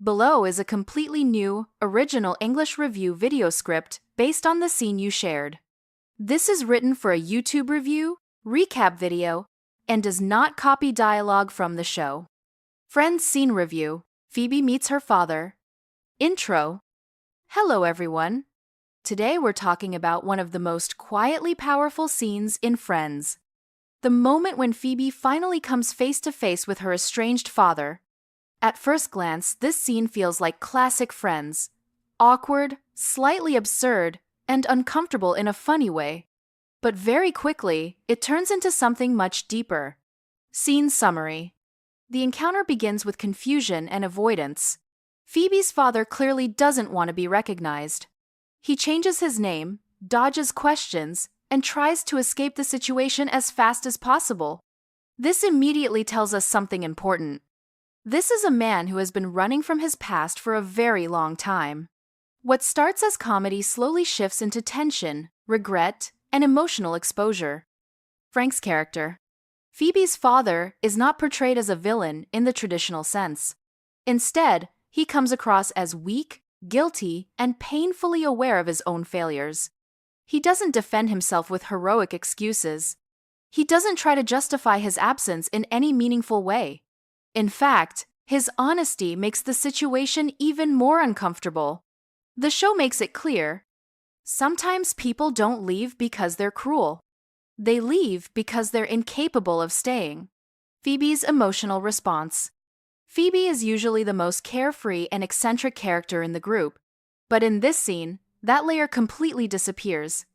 Below is a completely new, original English review video script based on the scene you shared. This is written for a YouTube review, recap video, and does not copy dialogue from the show. Friends Scene Review, Phoebe Meets Her Father. Intro. Hello everyone. Today we're talking about one of the most quietly powerful scenes in Friends. The moment when Phoebe finally comes face to face with her estranged father. At first glance, this scene feels like classic Friends. Awkward, slightly absurd, and uncomfortable in a funny way. But very quickly, it turns into something much deeper. Scene summary. The encounter begins with confusion and avoidance. Phoebe's father clearly doesn't want to be recognized. He changes his name, dodges questions, and tries to escape the situation as fast as possible. This immediately tells us something important. This is a man who has been running from his past for a very long time. What starts as comedy slowly shifts into tension, regret, and emotional exposure. Frank's character. Phoebe's father is not portrayed as a villain in the traditional sense. Instead, he comes across as weak, guilty, and painfully aware of his own failures. He doesn't defend himself with heroic excuses. He doesn't try to justify his absence in any meaningful way. In fact, his honesty makes the situation even more uncomfortable. The show makes it clear. Sometimes people don't leave because they're cruel. They leave because they're incapable of staying. Phoebe's emotional response. Phoebe is usually the most carefree and eccentric character in the group, but in this scene, that layer completely disappears.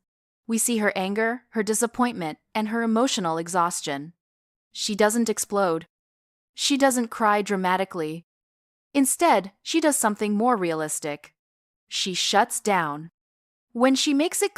We see her anger, her disappointment, and her emotional exhaustion. She doesn't explode. She doesn't cry dramatically. Instead, she does something more realistic. She shuts down. When she makes it